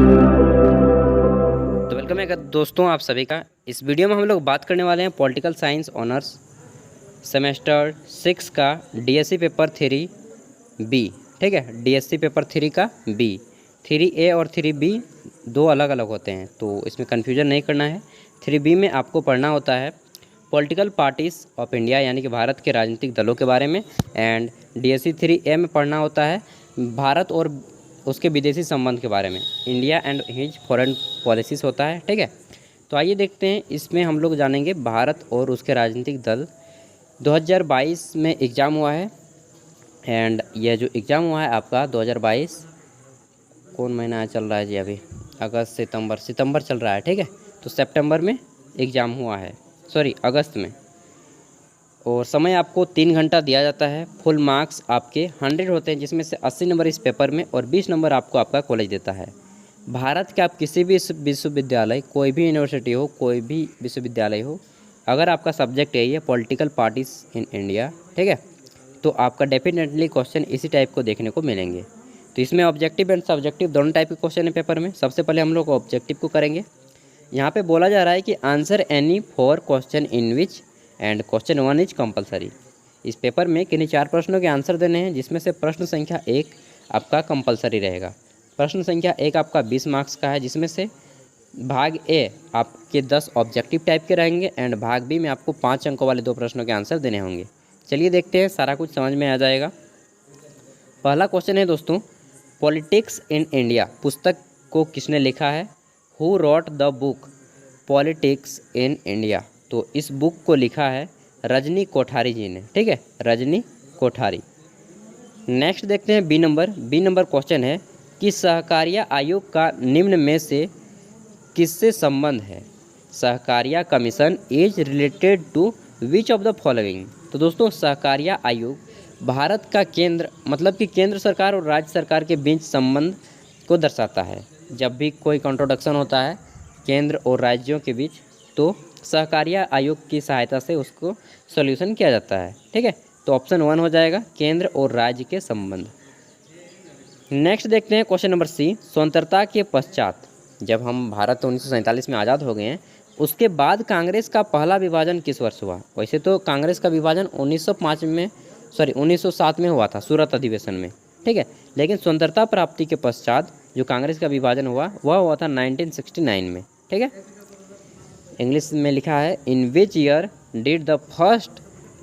तो वेलकम है दोस्तों आप सभी का। इस वीडियो में हम लोग बात करने वाले हैं पॉलिटिकल साइंस ऑनर्स सेमेस्टर 6 का डीएससी पेपर 3B। ठीक है, डीएससी पेपर 3 का बी। 3A और 3B दो अलग अलग होते हैं, तो इसमें कन्फ्यूजन नहीं करना है। 3B में आपको पढ़ना होता है पॉलिटिकल पार्टीज़ ऑफ इंडिया, यानी कि भारत के राजनीतिक दलों के बारे में। एंड डीएससी 3A में पढ़ना होता है भारत और उसके विदेशी संबंध के बारे में, India and his foreign policies होता है। ठीक है, तो आइए देखते हैं। इसमें हम लोग जानेंगे भारत और उसके राजनीतिक दल। 2022 में एग्ज़ाम हुआ है, एंड यह जो एग्ज़ाम हुआ है आपका 2022 कौन महीना चल रहा है जी? अभी अगस्त सितंबर चल रहा है। ठीक है, तो सितंबर में एग्ज़ाम हुआ है, सॉरी अगस्त में। और समय आपको 3 घंटा दिया जाता है। फुल मार्क्स आपके 100 होते हैं, जिसमें से 80 नंबर इस पेपर में और 20 नंबर आपको आपका कॉलेज देता है। भारत के आप किसी भी विश्वविद्यालय, कोई भी यूनिवर्सिटी हो, कोई भी विश्वविद्यालय हो, अगर आपका सब्जेक्ट यही है पॉलिटिकल पार्टीज़ इन इंडिया, ठीक है, तो आपका डेफिनेटली क्वेश्चन इसी टाइप को देखने को मिलेंगे। तो इसमें ऑब्जेक्टिव एंड सब्जेक्टिव दोनों टाइप के क्वेश्चन है पेपर में। सबसे पहले हम लोग ऑब्जेक्टिव को करेंगे। यहाँ पे बोला जा रहा है कि answer any for question in which and question 1 is compulsory. इस पेपर में किन्हीं 4 प्रश्नों के आंसर देने हैं, जिसमें से प्रश्न संख्या 1 आपका कंपलसरी रहेगा। प्रश्न संख्या 1 आपका 20 मार्क्स का है, जिसमें से भाग ए आपके 10 ऑब्जेक्टिव टाइप के रहेंगे एंड भाग बी में आपको 5 अंकों वाले 2 प्रश्नों के आंसर देने होंगे। चलिए देखते हैं, सारा कुछ समझ में आ जाएगा। पहला क्वेश्चन है दोस्तों, पॉलिटिक्स इन इंडिया पुस्तक को किसने लिखा है? Who rot the book politics in India? तो इस बुक को लिखा है रजनी कोठारी जी ने। ठीक है, रजनी कोठारी। नेक्स्ट देखते हैं बी नंबर क्वेश्चन है कि सहकारिता आयोग का निम्न में से किससे संबंध है? सहकारिता commission is related to which of the following? तो दोस्तों सहकारिता आयोग भारत का केंद्र, मतलब कि केंद्र सरकार और राज्य सरकार के बीच संबंध को दर्शाता है। जब भी कोई कॉन्ट्रोडक्शन होता है केंद्र और राज्यों के बीच, तो सहकारिता आयोग की सहायता से उसको सॉल्यूशन किया जाता है। ठीक है, तो ऑप्शन 1 हो जाएगा, केंद्र और राज्य के संबंध। नेक्स्ट देखते हैं क्वेश्चन नंबर सी, स्वतंत्रता के पश्चात जब हम भारत 1947 में आज़ाद हो गए हैं, उसके बाद कांग्रेस का पहला विभाजन किस वर्ष हुआ? वैसे तो कांग्रेस का विभाजन 1907 में हुआ था, सूरत अधिवेशन में। ठीक है, लेकिन स्वतंत्रता प्राप्ति के पश्चात जो कांग्रेस का विभाजन हुआ वह हुआ था 1969 में। ठीक है, इंग्लिश में लिखा है in which year did the first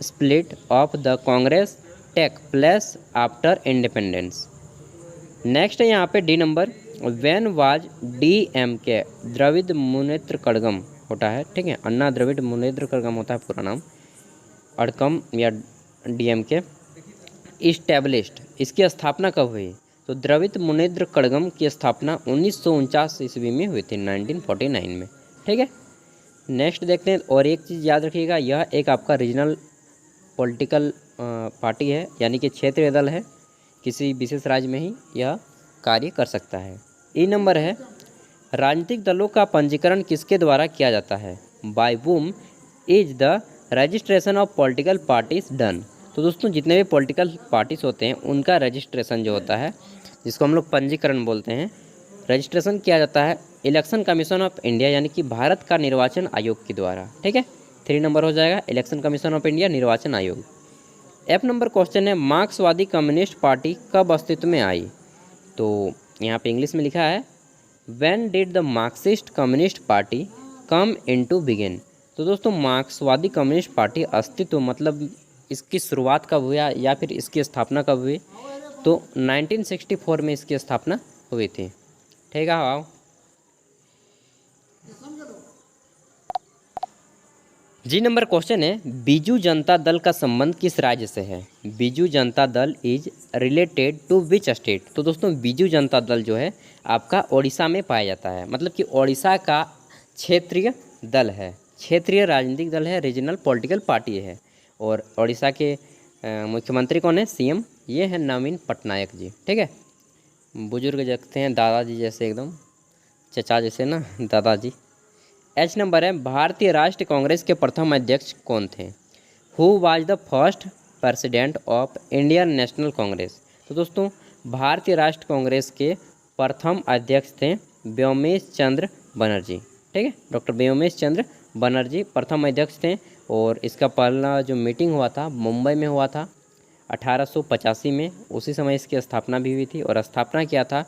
split of the Congress take place after independence? Next है यहाँ पे D number, when was DMK Dravida Munnetra Kazhagam होता है। ठीक है, अन्ना द्रविड़ मुनेत्र कड़गम होता है पूरा नाम, अड़कम या DMK इस्टेब्लिश्ड। इसकी स्थापना कब हुई? तो द्रविड़ मुनेत्र कड़गम की स्थापना 1949 ईस्वी में हुई थी, 1949 में। ठीक है, नेक्स्ट देखते हैं। और एक चीज़ याद रखिएगा, यह एक आपका रीजनल पॉलिटिकल पार्टी है, यानी कि क्षेत्रीय दल है, किसी विशेष राज्य में ही यह कार्य कर सकता है। ई नंबर है, राजनीतिक दलों का पंजीकरण किसके द्वारा किया जाता है? By whom is the registration of political parties done? तो दोस्तों जितने भी पॉलिटिकल पार्टीज होते हैं उनका रजिस्ट्रेशन जो होता है, जिसको हम लोग पंजीकरण बोलते हैं, रजिस्ट्रेशन किया जाता है इलेक्शन कमीशन ऑफ इंडिया, यानी कि भारत का निर्वाचन आयोग के द्वारा। ठीक है, 3 नंबर हो जाएगा, इलेक्शन कमीशन ऑफ इंडिया, निर्वाचन आयोग। F नंबर क्वेश्चन है, मार्क्सवादी कम्युनिस्ट पार्टी कब अस्तित्व में आई? तो यहाँ पे इंग्लिश में लिखा है when did the Marxist communist party come into begin? तो दोस्तों मार्क्सवादी कम्युनिस्ट पार्टी अस्तित्व मतलब इसकी शुरुआत कब हुआ या फिर इसकी स्थापना कब हुई? तो 1964 में इसकी स्थापना हुई थी। ठीक है, आओ। जी नंबर क्वेश्चन है, बीजू जनता दल का संबंध किस राज्य से है? Biju Janata Dal is related to which state? तो दोस्तों बीजू जनता दल जो है आपका ओडिशा में पाया जाता है, मतलब कि ओडिशा का क्षेत्रीय दल है, क्षेत्रीय राजनीतिक दल है, रीजनल पॉलिटिकल पार्टी है। और ओडिशा के मुख्यमंत्री कौन है? CM, ये है नवीन पटनायक जी। ठीक है, बुजुर्ग जगते हैं, दादाजी जैसे, एकदम चचा जैसे ना, दादाजी। H नंबर है, भारतीय राष्ट्रीय कांग्रेस के प्रथम अध्यक्ष कौन थे? Who was the first president of Indian national Congress? तो दोस्तों भारतीय राष्ट्रीय कांग्रेस के प्रथम अध्यक्ष थे व्योमेश चंद्र बनर्जी। ठीक है, डॉक्टर व्योमेश चंद्र बनर्जी प्रथम अध्यक्ष थे और इसका पहला जो मीटिंग हुआ था मुंबई में हुआ था 1885 में। उसी समय इसकी स्थापना भी हुई थी और स्थापना किया था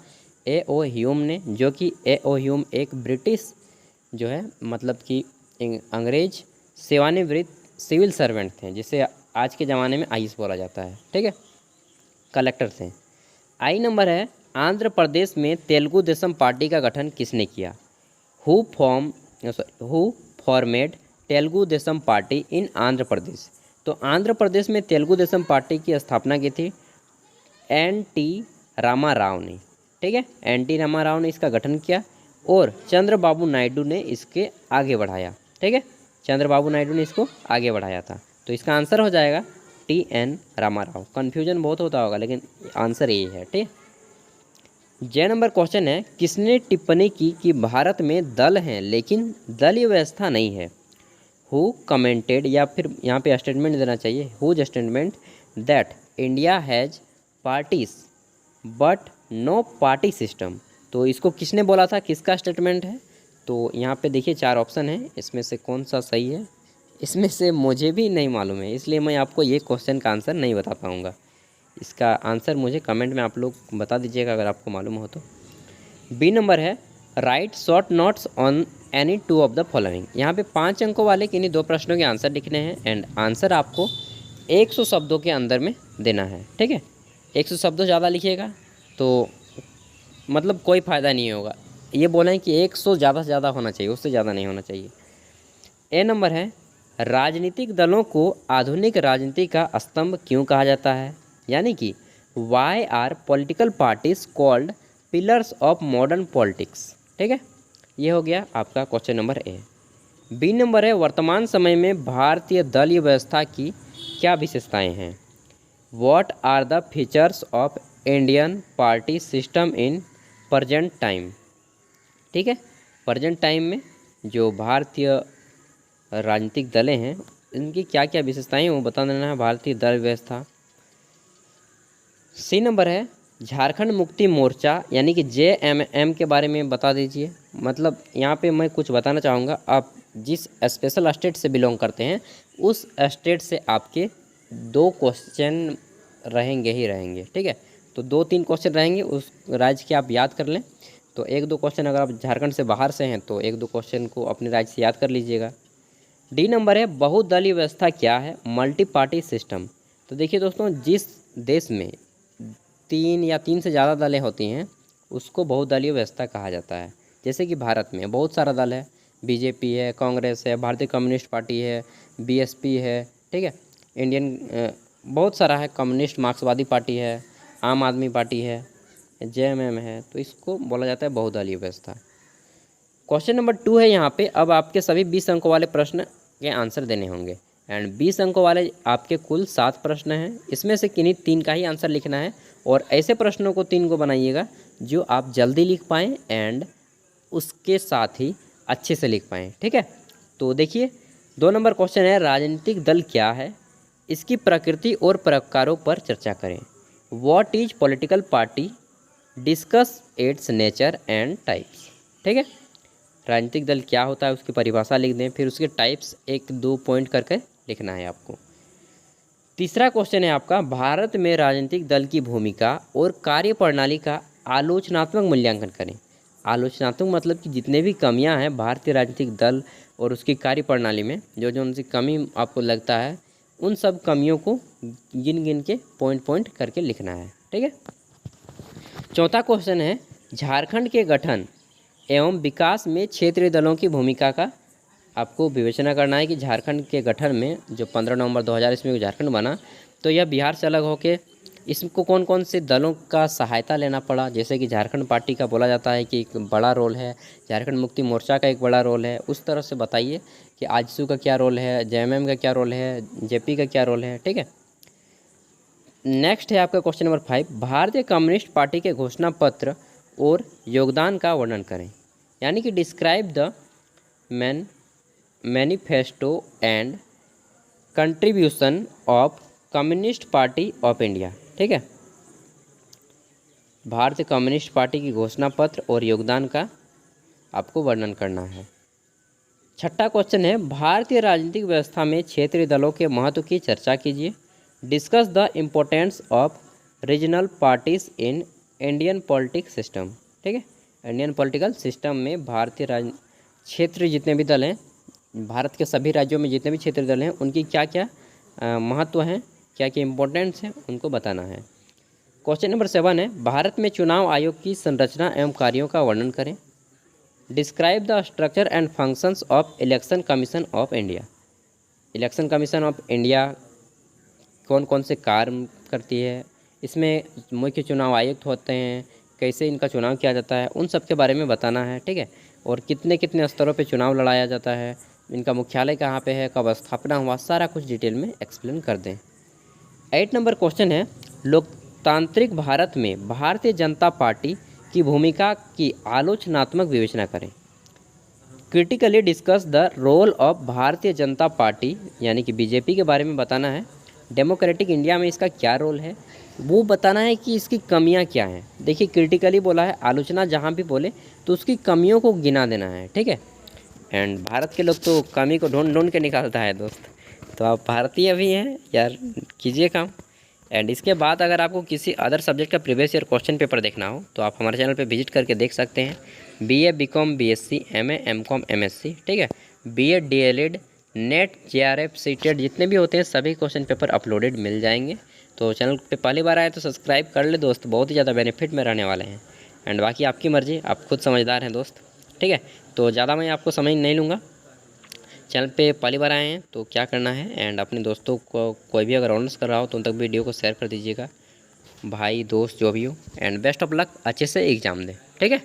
ए.ओ. ह्यूम ने, जो कि ए.ओ. ह्यूम एक ब्रिटिश जो है मतलब कि अंग्रेज सेवानिवृत्त सिविल सर्वेंट थे, जिसे आज के ज़माने में आईएएस बोला जाता है। ठीक है, कलेक्टर थे। आई नंबर है, आंध्र प्रदेश में तेलुगु देशम पार्टी का गठन किसने किया? Who formed Telugu Desam Party in Andhra Pradesh? तो आंध्र प्रदेश में तेलुगु देशम पार्टी की स्थापना की थी एन.टी. रामा राव ने। ठीक है, एन.टी. रामा राव ने इसका गठन किया और चंद्रबाबू नायडू ने इसके आगे बढ़ाया। ठीक है, चंद्रबाबू नायडू ने इसको आगे बढ़ाया था। तो इसका आंसर हो जाएगा टी.एन. रामा राव। कन्फ्यूजन बहुत होता होगा लेकिन आंसर यही है। ठीक, जय नंबर क्वेश्चन है, किसने टिप्पणी की कि भारत में दल हैं लेकिन दलीय व्यवस्था नहीं है? हु कमेंटेड, या फिर यहाँ पे स्टेटमेंट देना चाहिए, whose statement that India has parties but no party system? तो इसको किसने बोला था, किसका स्टेटमेंट है? तो यहाँ पे देखिए 4 ऑप्शन है, इसमें से कौन सा सही है? इसमें से मुझे भी नहीं मालूम है, इसलिए मैं आपको ये क्वेश्चन का आंसर नहीं बता पाऊँगा। इसका आंसर मुझे कमेंट में आप लोग बता दीजिएगा अगर आपको मालूम हो तो। बी नंबर है, right short notes on any 2 of the following. यहाँ पे 5 अंकों वाले किन्हीं 2 प्रश्नों के आंसर लिखने हैं एंड आंसर आपको 100 शब्दों के अंदर में देना है। ठीक है, 100 शब्दों ज़्यादा लिखिएगा तो मतलब कोई फ़ायदा नहीं होगा। ये बोलें कि 100 ज़्यादा से ज़्यादा होना चाहिए, उससे ज़्यादा नहीं होना चाहिए। ए नंबर है, राजनीतिक दलों को आधुनिक राजनीति का स्तंभ क्यों कहा जाता है? यानी कि why are political parties called pillars of modern politics? ठीक है, ये हो गया आपका question number A. B number है, वर्तमान समय में भारतीय दलीय व्यवस्था की क्या विशेषताएं हैं? What are the features of Indian party system in present time? ठीक है, प्रेजेंट टाइम में जो भारतीय राजनीतिक दलें हैं इनकी क्या क्या विशेषताएं हैं वो बता देना है, भारतीय दल व्यवस्था। सी नंबर है, झारखंड मुक्ति मोर्चा यानी कि JMM के बारे में बता दीजिए। मतलब यहाँ पे मैं कुछ बताना चाहूँगा, आप जिस स्पेशल स्टेट से बिलोंग करते हैं उस स्टेट से आपके 2 क्वेश्चन रहेंगे ही रहेंगे। ठीक है, तो 2-3 क्वेश्चन रहेंगे उस राज्य के, आप याद कर लें। तो 1-2 क्वेश्चन अगर आप झारखंड से बाहर से हैं तो 1-2 क्वेश्चन को अपने राज्य से याद कर लीजिएगा। डी नंबर है, बहुदलीय व्यवस्था क्या है? Multi party system. तो देखिए दोस्तों, जिस देश में 3 या 3 से ज़्यादा दलें होती हैं उसको बहुदलीय व्यवस्था कहा जाता है। जैसे कि भारत में बहुत सारा दल है, बीजेपी है, कांग्रेस है, भारतीय कम्युनिस्ट पार्टी है, बीएसपी है। ठीक है, इंडियन बहुत सारा है, कम्युनिस्ट मार्क्सवादी पार्टी है, आम आदमी पार्टी है, JMM है। तो इसको बोला जाता है बहुदलीय व्यवस्था। क्वेश्चन नंबर 2 है यहाँ पे, अब आपके सभी 20 अंकों वाले प्रश्न के आंसर देने होंगे एंड 20 अंकों वाले आपके कुल 7 प्रश्न हैं। इसमें से किन्हीं 3 का ही आंसर लिखना है और ऐसे प्रश्नों को 3 को बनाइएगा जो आप जल्दी लिख पाएँ एंड उसके साथ ही अच्छे से लिख पाएँ। ठीक है, तो देखिए 2 नंबर क्वेश्चन है, राजनीतिक दल क्या है? इसकी प्रकृति और प्रकारों पर चर्चा करें। What is political party? Discuss it's nature and types. ठीक है, राजनीतिक दल क्या होता है उसकी परिभाषा लिख दें, फिर उसके टाइप्स 1-2 पॉइंट करके लिखना है आपको। तीसरा क्वेश्चन है आपका, भारत में राजनीतिक दल की भूमिका और कार्यप्रणाली का आलोचनात्मक मूल्यांकन करें। आलोचनात्मक मतलब कि जितने भी कमियां हैं भारतीय राजनीतिक दल और उसकी कार्यप्रणाली में, जो जो उनसी कमी आपको लगता है उन सब कमियों को गिन गिन के पॉइंट करके लिखना है। ठीक है, चौथा क्वेश्चन है, झारखंड के गठन एवं विकास में क्षेत्रीय दलों की भूमिका का आपको विवेचना करना है कि झारखंड के गठन में जो 15 नवंबर 2000 ईस्वी को झारखंड बना तो यह बिहार से अलग होकर इसको कौन कौन से दलों का सहायता लेना पड़ा। जैसे कि झारखंड पार्टी का बोला जाता है कि एक बड़ा रोल है, झारखंड मुक्ति मोर्चा का एक बड़ा रोल है। उस तरह से बताइए कि आजसू का क्या रोल है, JMM का क्या रोल है, JP का क्या रोल है। ठीक है, नेक्स्ट है आपका क्वेश्चन नंबर 5, भारतीय कम्युनिस्ट पार्टी के घोषणा पत्र और योगदान का वर्णन करें। यानी कि describe the manifesto and contribution of communist party of India. ठीक है, भारतीय कम्युनिस्ट पार्टी की घोषणा पत्र और योगदान का आपको वर्णन करना है। छठा क्वेश्चन है, भारतीय राजनीतिक व्यवस्था में क्षेत्रीय दलों के महत्व की चर्चा कीजिए। Discuss the importance of regional parties in Indian politics system. ठीक है, इंडियन पॉलिटिकल सिस्टम में भारतीय क्षेत्रीय जितने भी दल हैं, भारत के सभी राज्यों में जितने भी क्षेत्रीय दल हैं, उनकी क्या क्या महत्व हैं, क्या क्या इम्पोर्टेंस है, उनको बताना है। क्वेश्चन नंबर 7 है, भारत में चुनाव आयोग की संरचना एवं कार्यों का वर्णन करें। Describe the structure and functions of election commission of India. Election commission of India कौन कौन से कार्य करती है, इसमें मुख्य चुनाव आयुक्त होते हैं, कैसे इनका चुनाव किया जाता है, उन सब के बारे में बताना है। ठीक है, और कितने कितने स्तरों पे चुनाव लड़ाया जाता है, इनका मुख्यालय कहाँ पे है, कब स्थापना हुआ, सारा कुछ डिटेल में एक्सप्लेन कर दें। 8 नंबर क्वेश्चन है, लोकतांत्रिक भारत में भारतीय जनता पार्टी की भूमिका की आलोचनात्मक विवेचना करें। Critically discuss the role of Bharatiya Janata party यानी कि बीजेपी के बारे में बताना है। डेमोक्रेटिक इंडिया में इसका क्या रोल है वो बताना है कि इसकी कमियां क्या हैं। देखिए क्रिटिकली बोला है, आलोचना जहां भी बोले तो उसकी कमियों को गिना देना है। ठीक है, एंड भारत के लोग तो कमी को ढूंढ ढूंढ के निकालता है दोस्त, तो आप भारतीय भी हैं यार, कीजिए काम। एंड इसके बाद अगर आपको किसी अदर सब्जेक्ट का प्रीवियस ईयर क्वेश्चन पेपर देखना हो तो आप हमारे चैनल पे विजिट करके देख सकते हैं। BA, BCom, BSc, MA, MCom, MSc, ठीक है, BEd, DElEd, NET, JRF, CTET जितने भी होते हैं सभी क्वेश्चन पेपर अपलोडेड मिल जाएंगे। तो चैनल पे पहली बार आए तो सब्सक्राइब कर ले दोस्त, बहुत ही ज़्यादा बेनिफिट में रहने वाले हैं। एंड बाकी आपकी मर्ज़ी, आप खुद समझदार हैं दोस्त। ठीक है, तो ज़्यादा मैं आपको समझ नहीं लूँगा। चैनल पे पहली बार आए हैं तो क्या करना है, एंड अपने दोस्तों को कोई भी अगर ऑनर्स कर रहा हो तो उन तक वीडियो को शेयर कर दीजिएगा, भाई दोस्त जो भी हो। एंड बेस्ट ऑफ लक, अच्छे से एग्ज़ाम दें। ठीक है।